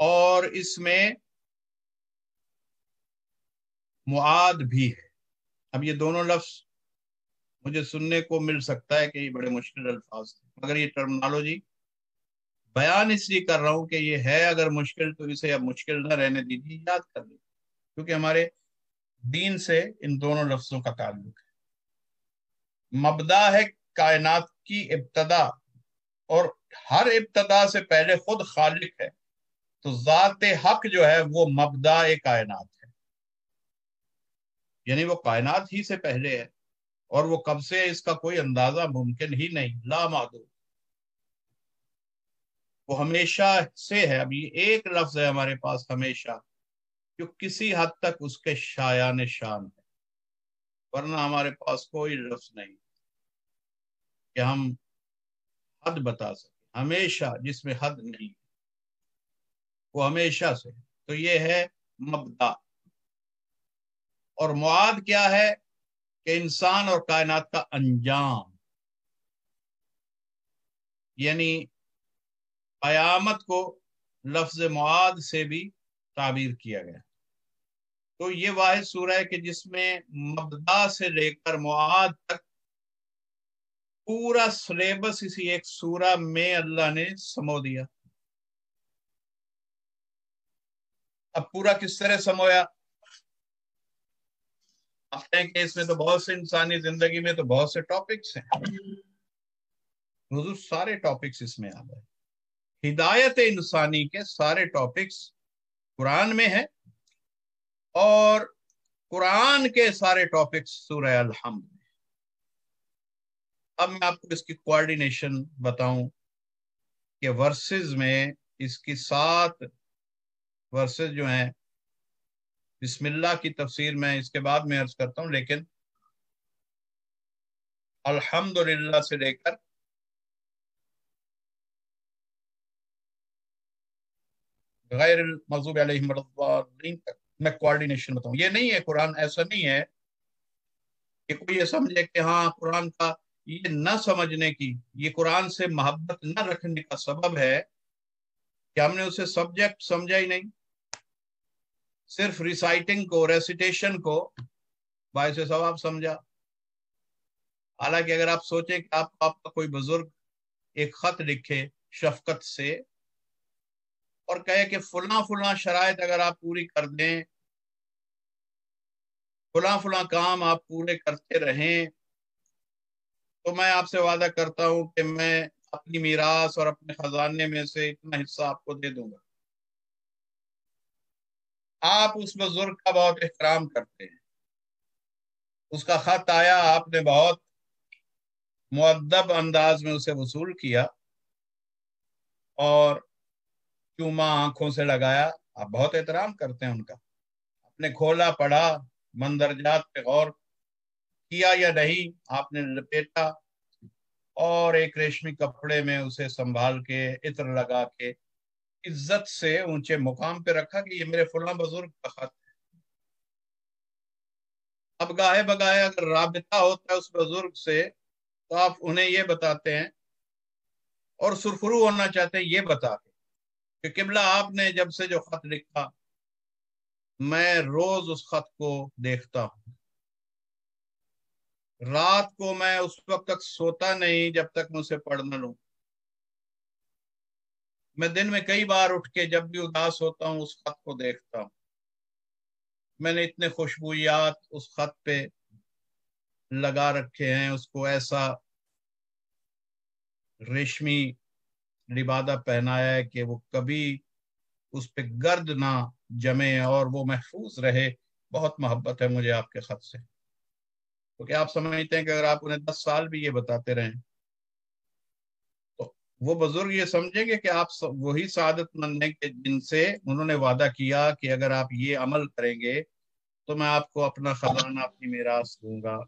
اور اس میں معاد بھی ہے۔ اب یہ دونوں لفظ مجھے سننے کو مل سکتا ہے کہ یہ بڑے مشکل الفاظ ہیں، مگر یہ ٹرمنالوجی بیان اس لیے کر رہا ہوں کہ یہ ہے اگر مشکل تو اسے اب مشکل نہ رہنے دیجیے، یاد کر لیجیے، کیونکہ ہمارے دین سے ان دونوں لفظوں کا تعلق ہے۔ مبدا ہے کائنات کی ابتدا، اور ہر ابتدا سے پہلے خود خالق ہے، تو ذات حق جو ہے وہ مبدا کائنات ہے، یعنی وہ کائنات ہی سے پہلے ہے، اور وہ کب سے اس کا کوئی اندازہ ممکن ہی نہیں، لا محدود، وہ ہمیشہ سے ہے۔ اب یہ ایک لفظ ہے ہمارے پاس ہمیشہ، جو کسی حد تک اس کے شایان شان ہے، ورنہ ہمارے پاس کوئی لفظ نہیں کہ ہم حد بتا سکیں۔ ہمیشہ جس میں حد نہیں، وہ ہمیشہ سے، تو یہ ہے مبدا۔ اور معاد کیا ہے؟ کہ انسان اور کائنات کا انجام، یعنی قیامت کو لفظ معاد سے بھی تعبیر کیا گیا۔ تو یہ واحد سورہ ہے کہ جس میں مبدا سے لے کر معاد تک پورا سلیبس اسی ایک سورہ میں اللہ نے سمو دیا۔ اب پورا کس طرح سمویا؟ آپ کہیں کہ اس میں تو بہت سے انسانی زندگی میں تو بہت سے ٹاپکس ہیں، حضور سارے ٹاپکس اس میں آ گئے۔ ہدایت انسانی کے سارے ٹاپکس قرآن میں ہیں، اور قرآن کے سارے ٹاپکس سورہ الحمد میں۔ اب میں آپ کو اس کی کوارڈینیشن بتاؤں کہ ورسز میں اس کی 7 ورسز جو ہیں، بسم اللہ کی تفسیر میں اس کے بعد میں عرض کرتا ہوں، لیکن الحمدللہ سے لے کر غیر المغضوب علیہم ولا الضالین تک میں کوارڈینیشن بتاؤں۔ یہ نہیں ہے، قرآن ایسا نہیں ہے کہ کوئی یہ سمجھے کہ ہاں قرآن کا یہ نہ سمجھنے کی، یہ قرآن سے محبت نہ رکھنے کا سبب ہے کہ ہم نے اسے سبجیکٹ سمجھا ہی نہیں، صرف ریسائٹنگ کو، ریسیٹیشن کو باعث ثواب سمجھا۔ حالانکہ اگر آپ سوچیں کہ آپ کا کوئی بزرگ ایک خط لکھے شفقت سے اور کہے کہ فلاں فلاں شرائط اگر آپ پوری کر دیں، فلاں فلاں کام آپ پورے کرتے رہیں، تو میں آپ سے وعدہ کرتا ہوں کہ میں اپنی میراث اور اپنے خزانے میں سے اتنا حصہ آپ کو دے دوں گا۔ آپ اس بزرگ کا بہت احترام کرتے ہیں، اس کا خط آیا، آپ نے بہت مؤدب انداز میں اسے وصول کیا اور چوما آنکھوں سے لگایا، آپ بہت احترام کرتے ہیں ان کا، آپ نے کھولا، پڑھا، مندرجات پہ غور کیا یا نہیں، آپ نے لپیٹا اور ایک ریشمی کپڑے میں اسے سنبھال کے عطر لگا کے عزت سے اونچے مقام پہ رکھا کہ یہ میرے فلاں بزرگ کا خط ہے۔ اب گاہے بگاہے اگر رابطہ ہوتا ہے اس بزرگ سے تو آپ انہیں یہ بتاتے ہیں، اور سرخرو ہونا چاہتے ہیں یہ بتا کے کہ قبلہ آپ نے جب سے جو خط لکھا میں روز اس خط کو دیکھتا ہوں، رات کو میں اس وقت تک سوتا نہیں جب تک میں اسے پڑھ نہ لوں، میں دن میں کئی بار اٹھ کے جب بھی اداس ہوتا ہوں اس خط کو دیکھتا ہوں، میں نے اتنے خوشبویات اس خط پہ لگا رکھے ہیں، اس کو ایسا ریشمی لبادہ پہنایا ہے کہ وہ کبھی اس پہ گرد نہ جمے اور وہ محفوظ رہے۔ بہت محبت ہے مجھے آپ کے خط سے، کیونکہ آپ سمجھتے ہیں کہ اگر آپ انہیں 10 سال بھی یہ بتاتے رہیں تو وہ بزرگ یہ سمجھیں گے کہ آپ وہی سعادت مند ہیں کہ جن سے انہوں نے وعدہ کیا کہ اگر آپ یہ عمل کریں گے تو میں آپ کو اپنا خزانہ، اپنی میراث دوں گا۔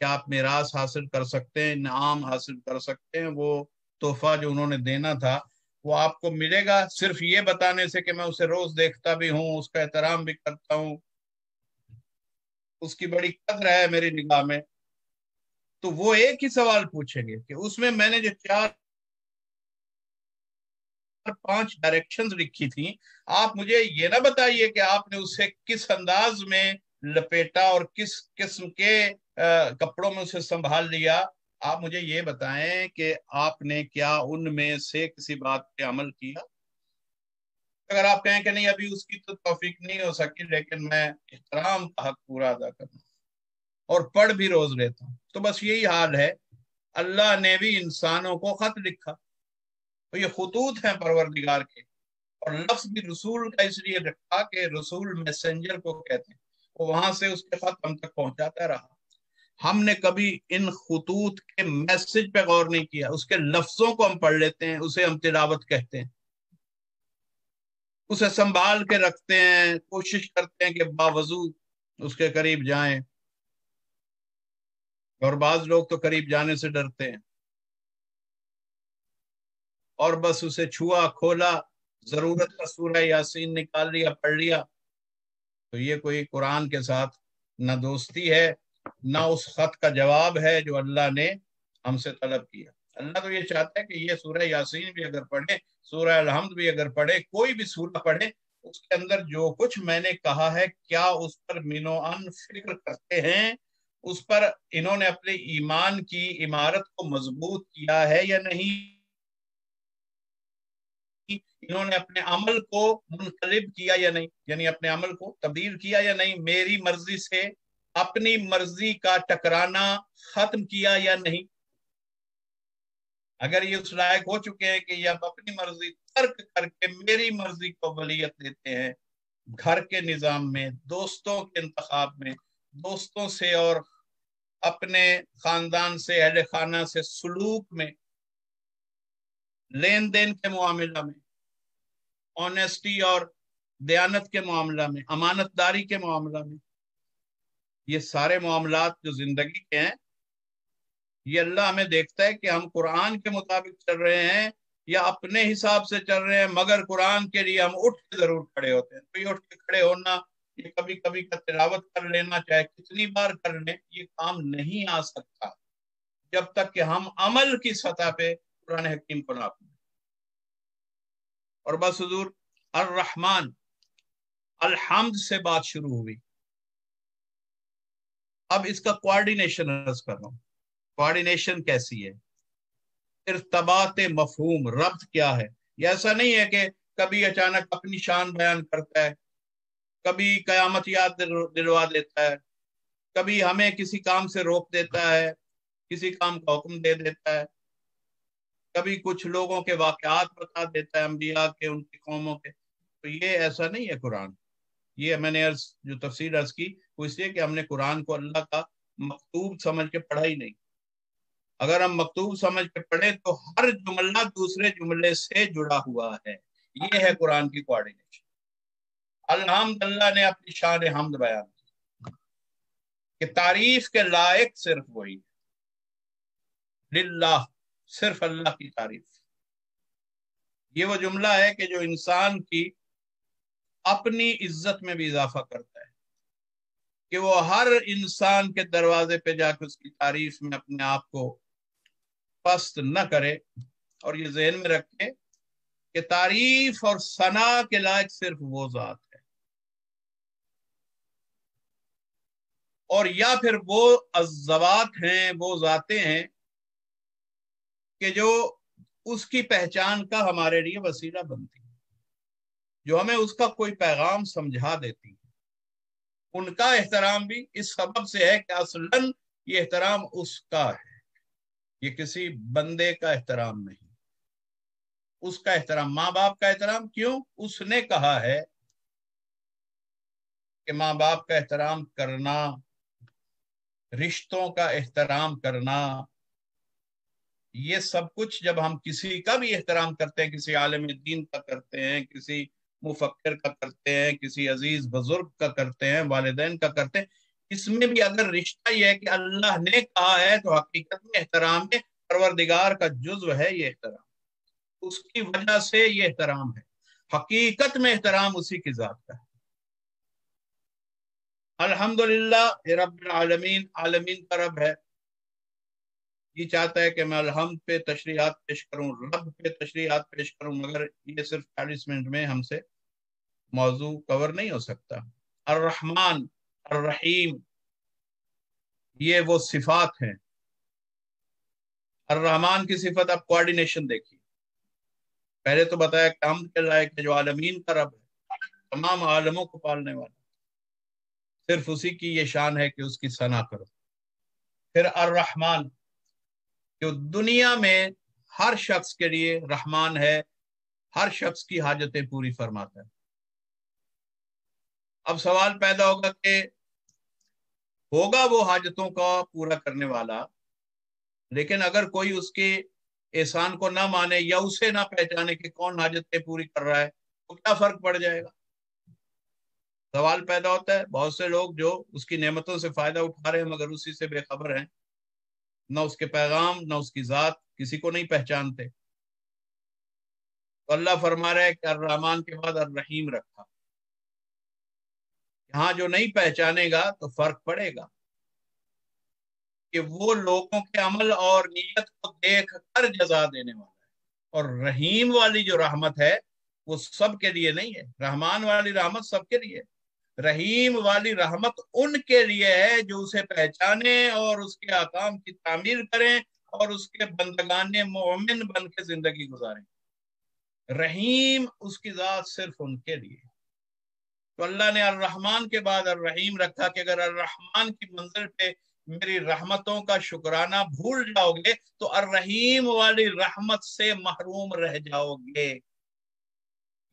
کیا آپ میراث حاصل کر سکتے ہیں، انعام حاصل کر سکتے ہیں؟ وہ تحفہ جو انہوں نے دینا تھا وہ آپ کو ملے گا صرف یہ بتانے سے کہ میں اسے روز دیکھتا بھی ہوں، اس کا احترام بھی کرتا ہوں، اس کی بڑی قدر ہے میری نگاہ میں؟ تو وہ ایک ہی سوال پوچھیں گے کہ اس میں میں نے جو 4 پر 5 ڈائریکشنز لکھی تھیں، آپ مجھے یہ نہ بتائیے کہ آپ نے اسے کس انداز میں لپیٹا اور کس قسم کے کپڑوں میں اسے سنبھال لیا. آپ مجھے یہ بتائیں کہ آپ نے کیا ان میں سے کسی بات پہ عمل کیا؟ اگر آپ کہیں کہ نہیں ابھی اس کی تو توفیق نہیں ہو سکی، لیکن میں احترام کا حق پورا ادا کروں اور پڑھ بھی روز لیتا ہوں، تو بس یہی حال ہے. اللہ نے بھی انسانوں کو خط لکھا، تو یہ خطوط ہیں پروردگار کے، اور لفظ بھی رسول کا اس لیے رکھا کہ رسول میسنجر کو کہتے ہیں، وہ وہاں سے اس کے خط ہم تک پہنچاتا رہا. ہم نے کبھی ان خطوط کے میسج پہ غور نہیں کیا، اس کے لفظوں کو ہم پڑھ لیتے ہیں، اسے ہم تلاوت کہتے ہیں، اسے سنبھال کے رکھتے ہیں، کوشش کرتے ہیں کہ باوضو اس کے قریب جائیں، اور بعض لوگ تو قریب جانے سے ڈرتے ہیں، اور بس اسے چھوا کھولا، ضرورت کا سورہ یاسین نکال لیا، پڑھ لیا. تو یہ کوئی قرآن کے ساتھ نہ دوستی ہے، نہ اس خط کا جواب ہے جو اللہ نے ہم سے طلب کیا. اللہ تو یہ چاہتا ہے کہ یہ سورہ یاسین بھی اگر پڑھے، سورہ الحمد بھی اگر پڑھے، کوئی بھی سورہ پڑھے، اس کے اندر جو کچھ میں نے کہا ہے کیا اس پر من و ان فکر کرتے ہیں، اس پر انہوں نے اپنے ایمان کی عمارت کو مضبوط کیا ہے یا نہیں، انہوں نے اپنے عمل کو منقلب کیا یا نہیں، یعنی اپنے عمل کو تبدیل کیا یا نہیں، میری مرضی سے اپنی مرضی کا ٹکرانا ختم کیا یا نہیں. اگر یہ اس لائق ہو چکے ہیں کہ یہ اب اپنی مرضی ترک کر کے میری مرضی کو ولیت دیتے ہیں، گھر کے نظام میں، دوستوں کے انتخاب میں، دوستوں سے اور اپنے خاندان سے، اہل خانہ سے سلوک میں، لین دین کے معاملہ میں، آنیسٹی اور دیانت کے معاملہ میں، امانت داری کے معاملہ میں، یہ سارے معاملات جو زندگی کے ہیں، یہ اللہ ہمیں دیکھتا ہے کہ ہم قرآن کے مطابق چل رہے ہیں یا اپنے حساب سے چل رہے ہیں، مگر قرآن کے لیے ہم اٹھ کے ضرور کھڑے ہوتے ہیں. تو یہ اٹھ کے کھڑے ہونا، یہ کبھی کبھی کا تلاوت کر لینا، چاہے کتنی بار کر لیں، یہ کام نہیں آ سکتا جب تک کہ ہم عمل کی سطح پہ قرآن حکیم کو نہ اپنائیں. اور بس حضور الرحمن الحمد سے بات شروع ہوئی. اب اس کا کوارڈینیشن عرض کر رہا ہوں. کوارڈینیشن کیسی ہے؟ ارتباط مفہوم، ربط کیا ہے؟ یہ ایسا نہیں ہے کہ کبھی اچانک اپنی شان بیان کرتا ہے، کبھی قیامت یاد دلوا دیتا ہے، کبھی ہمیں کسی کام سے روک دیتا ہے، کسی کام کا حکم دے دیتا ہے، کبھی کچھ لوگوں کے واقعات بتا دیتا ہے، انبیاء کے، ان کی قوموں کے. تو یہ ایسا نہیں ہے قرآن. یہ میں نے جو تفسیر عرض کی وہ اس لیے کہ ہم نے قرآن کو اللہ کا مکتوب سمجھ کے پڑھا ہی نہیں. اگر ہم مکتوب سمجھ کے پڑھیں تو ہر جملہ دوسرے جملے سے جڑا ہوا ہے. یہ ہے قرآن کی کوارڈینیشن. الحمدللہ نے اپنی شان حمد بیان کی کہ تعریف کے لائق صرف وہی ہے، للہ، صرف اللہ کی تعریف. یہ وہ جملہ ہے کہ جو انسان کی اپنی عزت میں بھی اضافہ کرتا ہے، کہ وہ ہر انسان کے دروازے پہ جا کے اس کی تعریف میں اپنے آپ کو پست نہ کرے، اور یہ ذہن میں رکھے کہ تعریف اور ثنا کے لائق صرف وہ ذات ہے، اور یا پھر وہ الذوات ہیں، وہ ذاتیں ہیں کہ جو اس کی پہچان کا ہمارے لیے وسیلہ بنتی ہیں، جو ہمیں اس کا کوئی پیغام سمجھا دیتی ہیں. ان کا احترام بھی اس سبب سے ہے کہ اصلاً یہ احترام اس کا ہے، یہ کسی بندے کا احترام نہیں. اس کا احترام، ماں باپ کا احترام، کیوں؟ اس نے کہا ہے کہ ماں باپ کا احترام کرنا، رشتوں کا احترام کرنا، یہ سب کچھ جب ہم کسی کا بھی احترام کرتے ہیں، کسی عالم دین کا کرتے ہیں، کسی مفکر کا کرتے ہیں، کسی عزیز بزرگ کا کرتے ہیں، والدین کا کرتے ہیں، اس میں بھی اگر رشتہ یہ ہے کہ اللہ نے کہا ہے تو حقیقت میں احترام ہے، پروردگار کا جزو ہے یہ احترام، اس کی وجہ سے یہ احترام ہے، حقیقت میں احترام اسی کی ذات کا ہے. الحمدللہ رب العالمین، عالمین کا رب ہے. یہ چاہتا ہے کہ میں الحمد پہ تشریحات پیش کروں، رب پہ تشریحات پیش کروں، مگر یہ صرف 40 منٹ میں ہم سے موضوع کور نہیں ہو سکتا۔ الرحمن، الرحیم، یہ وہ صفات ہیں۔ الرحمن کی صفت اب کوآرڈینیشن دیکھیے۔ پہلے تو بتایا کہ ہم کے لائق ہے جو عالمین کا رب ہے، تمام عالموں کو پالنے والا، صرف اسی کی یہ شان ہے کہ اس کی ثنا کرو۔ پھر الرحمن، جو دنیا میں ہر شخص کے لیے رحمان ہے، ہر شخص کی حاجتیں پوری فرماتا ہے۔ اب سوال پیدا ہوگا کہ ہوگا وہ حاجتوں کا پورا کرنے والا، لیکن اگر کوئی اس کے احسان کو نہ مانے یا اسے نہ پہچانے کہ کون حاجتیں پوری کر رہا ہے تو کیا فرق پڑ جائے گا؟ سوال پیدا ہوتا ہے۔ بہت سے لوگ جو اس کی نعمتوں سے فائدہ اٹھا رہے ہیں مگر اسی سے بے خبر ہیں، نہ اس کے پیغام نہ اس کی ذات کسی کو نہیں پہچانتے۔ تو اللہ فرما رہا ہے کہ الرحمن کے بعد الرحیم رکھا۔ یہاں جو نہیں پہچانے گا تو فرق پڑے گا کہ وہ لوگوں کے عمل اور نیت کو دیکھ کر جزا دینے والا ہے، اور رحیم والی جو رحمت ہے وہ سب کے لیے نہیں ہے۔ رحمان والی رحمت سب کے لیے، رحیم والی رحمت ان کے لیے ہے جو اسے پہچانے اور اس کے احکام کی تعمیر کریں اور اس کے بندگان مومن بن کے زندگی گزاریں۔ رحیم اس کی ذات صرف ان کے لیے۔ تو اللہ نے الرحمن کے بعد الرحیم رکھا کہ اگر الرحمن کی منزل پہ میری رحمتوں کا شکرانہ بھول جاؤ گے تو الرحیم والی رحمت سے محروم رہ جاؤ گے۔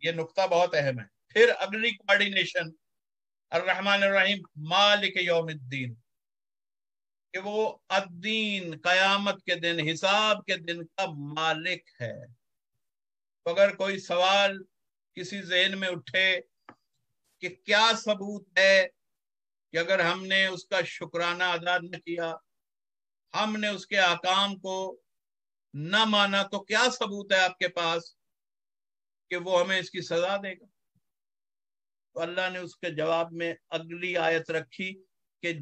یہ نقطہ بہت اہم ہے۔ پھر اگلی کوآرڈینیشن، الرحمن الرحیم مالک یوم الدین، کہ وہ الدین قیامت کے دن، حساب کے دن کا مالک ہے۔ تو اگر کوئی سوال کسی ذہن میں اٹھے کہ کیا ثبوت ہے کہ اگر ہم نے اس کا شکرانہ ادا نہ کیا، ہم نے اس کے احکام کو نہ مانا، تو کیا ثبوت ہے آپ کے پاس کہ وہ ہمیں اس کی سزا دے گا؟ تو اللہ نے اس کے جواب میں اگلی آیت رکھی کہ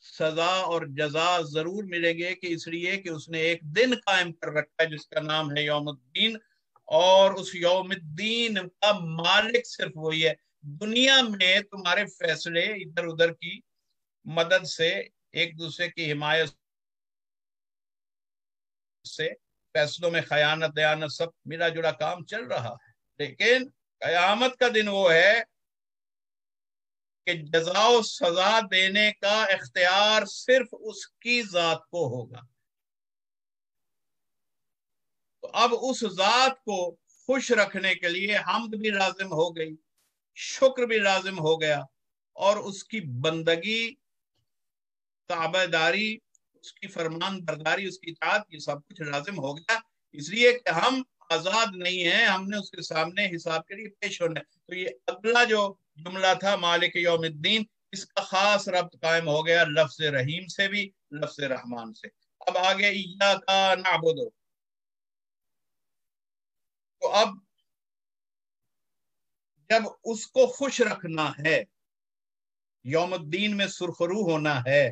سزا اور جزا ضرور ملیں گے، کہ اس لیے کہ اس نے ایک دن قائم کر رکھا ہے جس کا نام ہے یوم الدین، اور اس یوم الدین کا مالک صرف وہی ہے۔ دنیا میں تمہارے فیصلے ادھر ادھر کی مدد سے، ایک دوسرے کی حمایت سے، فیصلوں میں خیانت دیانت سب ملا جلا کام چل رہا ہے، لیکن قیامت کا دن وہ ہے کہ جزا و سزا دینے کا اختیار صرف اس کی ذات کو ہوگا۔ تو اب اس ذات کو خوش رکھنے کے لیے حمد بھی لازم ہو گئی، شکر بھی لازم ہو گیا، اور اس کی بندگی، تابع داری، اس کی فرمان برداری، اس کی اطاعت، یہ سب کچھ لازم ہو گیا، اس لیے کہ ہم آزاد نہیں ہیں، ہم نے اس کے سامنے حساب کے لیے پیش ہونا ہے۔ تو یہ اگلا جو جملہ تھا مالک یوم الدین، اس کا خاص ربط قائم ہو گیا لفظ رحیم سے بھی، لفظ رحمان سے۔ اب آگے ایاک نعبد، تو اب جب اس کو خوش رکھنا ہے، یوم الدین میں سرخرو ہونا ہے،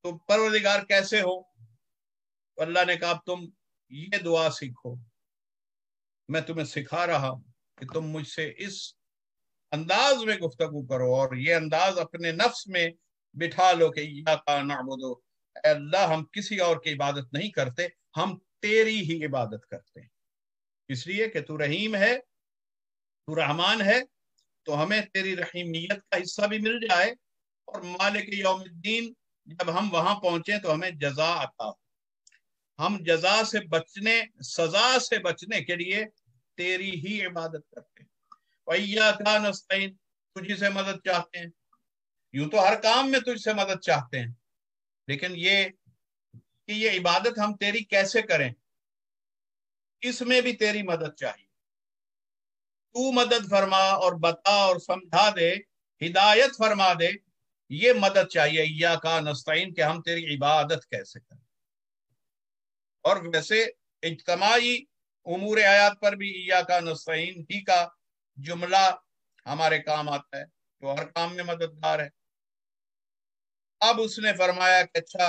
تو پروردگار کیسے ہو؟ تو اللہ نے کہا تم یہ دعا سیکھو، میں تمہیں سکھا رہا ہوں کہ تم مجھ سے اس انداز میں گفتگو کرو، اور یہ انداز اپنے نفس میں بٹھا لو کہ ایاک نعبد، اے اللہ ہم کسی اور کی عبادت نہیں کرتے، ہم تیری ہی عبادت کرتے ہیں، اس لیے کہ تو رحیم ہے، تو رحمان ہے، تو ہمیں تیری رحیمیت کا حصہ بھی مل جائے، اور مالک یوم الدین جب ہم وہاں پہنچے تو ہمیں جزا عطا ہو۔ ہم جزا سے بچنے، سزا سے بچنے کے لیے تیری ہی عبادت کرتے ہیں۔ وَإِيَّاكَ نَسْتَعِينُ، تجھی سے مدد چاہتے ہیں۔ یوں تو ہر کام میں تجھ سے مدد چاہتے ہیں، لیکن یہ کہ یہ عبادت ہم تیری کیسے کریں، اس میں بھی تیری مدد چاہیے۔ تو مدد فرما اور بتا اور سمجھا دے، ہدایت فرما دے، یہ مدد چاہیے ایاک نستعین، کہ ہم تیری عبادت کیسے کریں۔ اور ویسے اجتماعی امور آیات پر بھی ایاک نستعین ہی کا جملہ ہمارے کام آتا ہے، جو ہر کام میں مددگار ہے۔ اب اس نے فرمایا کہ اچھا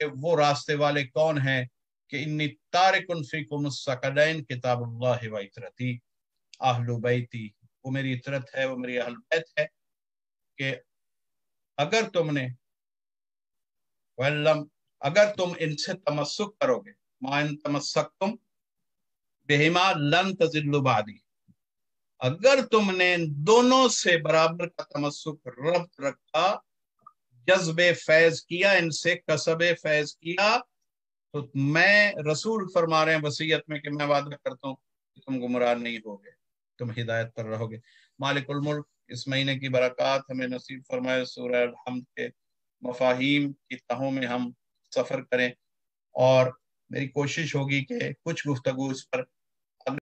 کہ وہ راستے والے کون ہیں کہ انی تارکن فیکم الثقلین کتاب اللہ و عترتی اہل بیتی، وہ میری عترت ہے، وہ میری اہل بیت ہے، کہ اگر تم نے وَإِلَّمْ اگر تم ان سے تمسک کرو گے، ما ان تمسکتم بہما لن تضلوا بعدی، اگر تم نے ان دونوں سے برابر کا تمسک ربط رکھا، جذب فیض کیا، ان سے کسب فیض کیا، تو میں رسول فرما رہے ہیں وصیت میں کہ میں وعدہ کرتا ہوں کہ تم گمراہ نہیں ہوگے، تم ہدایت پر رہو گے۔ مالک الملک اس مہینے کی برکات ہمیں نصیب فرمائے، سورہ الحمد کے مفاہیم کی تہوں میں ہم سفر کریں، اور میری کوشش ہوگی کہ کچھ گفتگو اس پر